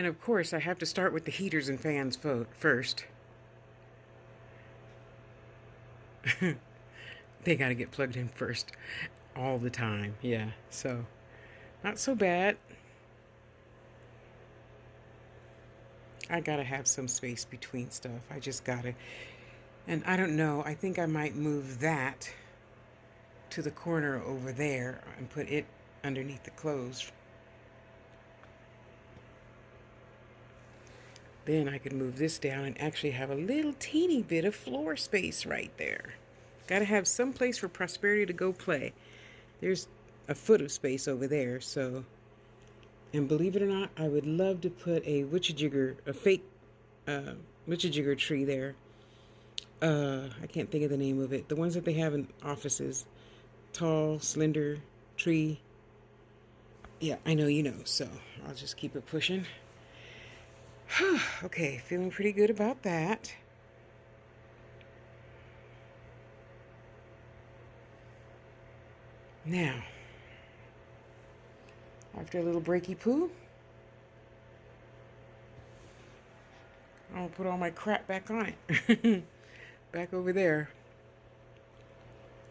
And of course, I have to start with the heaters and fans first. They got to get plugged in first all the time. Yeah, so not so bad. I gotta have some space between stuff. I just gotta. And I don't know, I think I might move that to the corner over there and put it underneath the clothes. Then I could move this down and actually have a little teeny bit of floor space right there. Gotta have some place for Prosperity to go play. There's a foot of space over there, so. And believe it or not, I would love to put a fake witchajigger tree there. I can't think of the name of it. The ones that they have in offices. Tall, slender tree. Yeah, I know you know, so I'll just keep it pushing. Okay, feeling pretty good about that. Now, after a little breaky poo, I'll put all my crap back on it. Back over there.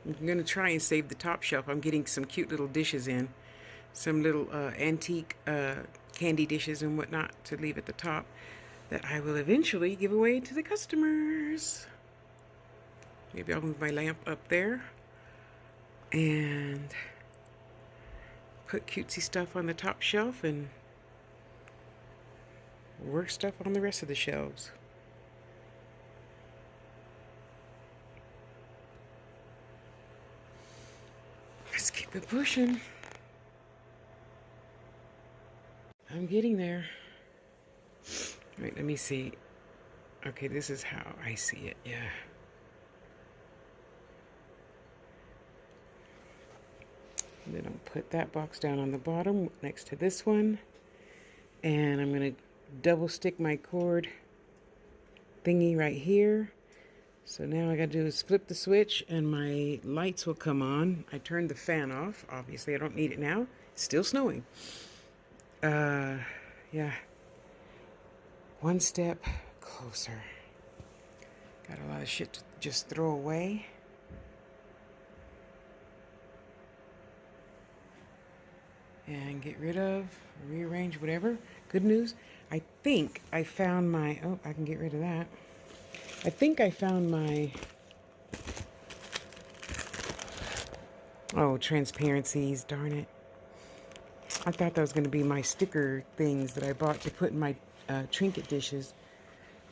I'm going to try and save the top shelf. I'm getting some cute little dishes in. Some little antique candy dishes and whatnot to leave at the top that I will eventually give away to the customers. Maybe I'll move my lamp up there and put cutesy stuff on the top shelf and work stuff on the rest of the shelves. Let's keep it pushing. I'm getting there. Wait, let me see. Okay, this is how I see it, yeah. And then I'll put that box down on the bottom next to this one. And I'm going to double stick my cord thingy right here. So now I got to do is flip the switch and my lights will come on. I turned the fan off. Obviously, I don't need it now. It's still snowing. Yeah. One step closer. Got a lot of shit to just throw away. And get rid of, rearrange, whatever. Good news, I think I found my, oh, I can get rid of that. I think I found my, oh, transparencies, darn it. I thought that was going to be my sticker things that I bought to put in my trinket dishes.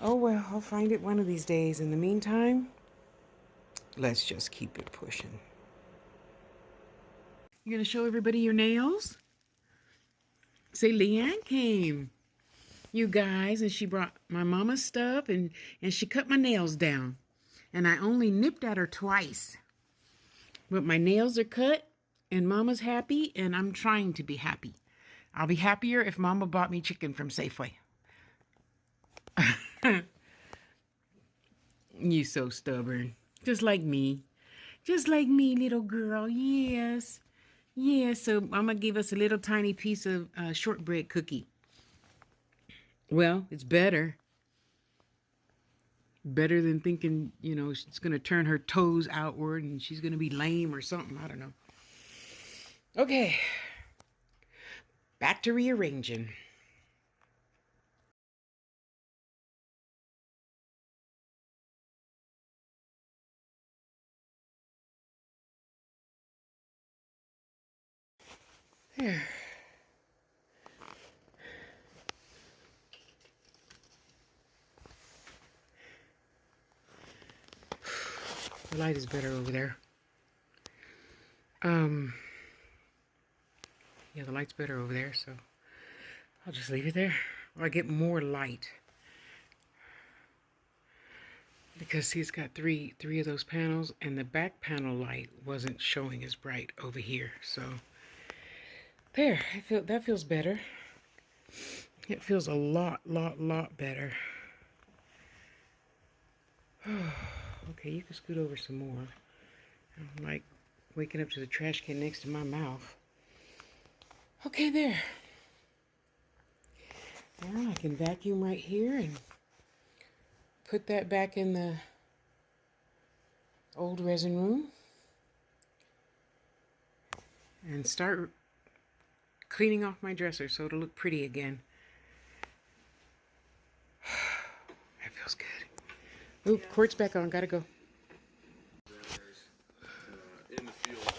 Oh, well, I'll find it one of these days. In the meantime, let's just keep it pushing. You going to show everybody your nails? Say Leanne came, you guys, and she brought my mama's stuff, and she cut my nails down. And I only nipped at her twice. But my nails are cut, and mama's happy, and I'm trying to be happy. I'll be happier if mama bought me chicken from Safeway. You so stubborn. Just like me. Just like me, little girl. Yes. Yeah, so I'm going to give us a little tiny piece of shortbread cookie. Well, it's better. Better than thinking, you know, she's going to turn her toes outward and she's going to be lame or something. I don't know. Okay. Back to rearranging. There. The light is better over there. Yeah, the light's better over there, so I'll just leave it there. Or I get more light. Because see, it's got three of those panels, and the back panel light wasn't showing as bright over here. So there, that feels better. It feels a lot better. Okay, you can scoot over some more. I'm like waking up to the trash can next to my mouth. Okay, there. Now I can vacuum right here and put that back in the old resin room and start cleaning off my dresser so it'll look pretty again. That feels good. Oop, quartz back on, gotta go. In the field.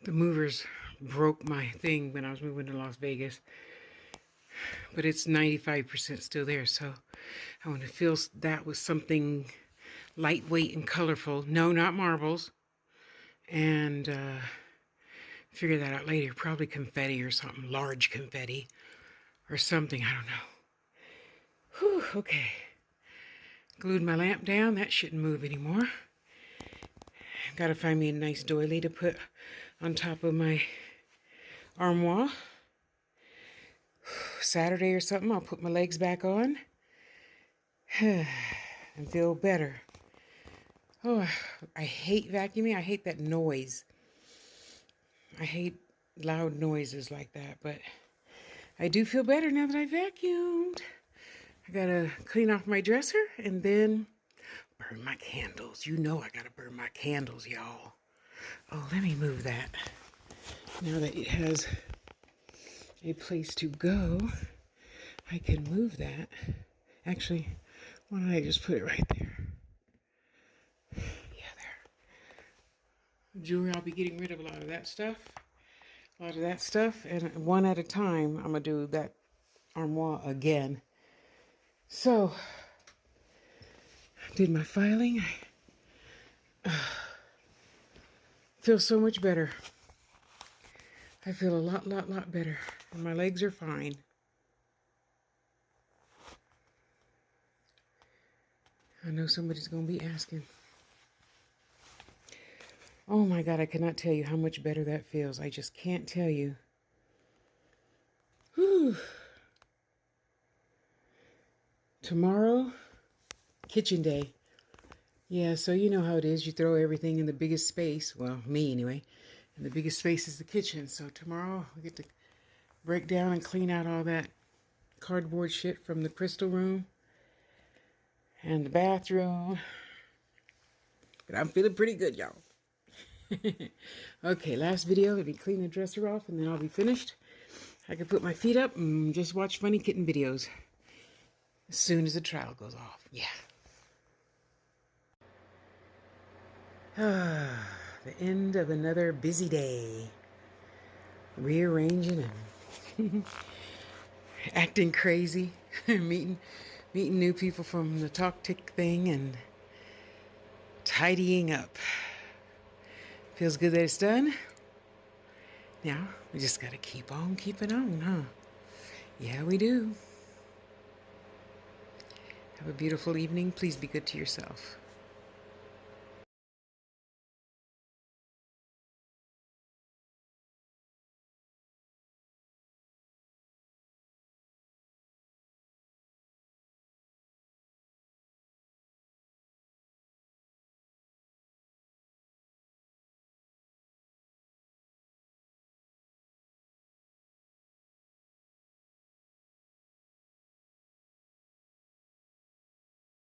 The movers broke my thing when I was moving to Las Vegas, but it's 95% still there, so I want to fill that with something lightweight and colorful. No, not marbles. And figure that out later. Probably confetti or something, large confetti or something, I don't know. Whew, okay. Glued my lamp down, that shouldn't move anymore. Gotta find me a nice doily to put on top of my armoire. Saturday or something, I'll put my legs back on and feel better. Oh, I hate vacuuming. I hate that noise. I hate loud noises like that, but I do feel better now that I vacuumed. I gotta clean off my dresser and then burn my candles. You know I gotta burn my candles, y'all. Oh, let me move that. Now that it has a place to go, I can move that. Actually, why don't I just put it right there? Yeah, there. Jewelry, I'll be getting rid of a lot of that stuff. And one at a time, I'm gonna do that armoire again. So, did my filing. Feel so much better. I feel a lot better. And my legs are fine. I know somebody's going to be asking. Oh my God, I cannot tell you how much better that feels. I just can't tell you. Whew. Tomorrow, kitchen day. Yeah, so you know how it is. You throw everything in the biggest space. Well, me anyway. And the biggest space is the kitchen. So tomorrow, I get to break down and clean out all that cardboard shit from the crystal room and the bathroom. But I'm feeling pretty good, y'all. Okay, last video. Let me clean the dresser off and then I'll be finished. I can put my feet up and just watch funny kitten videos as soon as the trial goes off. Yeah. The end of another busy day. Rearranging and acting crazy. meeting new people from the talk tick thing and tidying up. Feels good that it's done. Now, we just gotta keep on keeping on, huh? Yeah, we do. Have a beautiful evening. Please be good to yourself.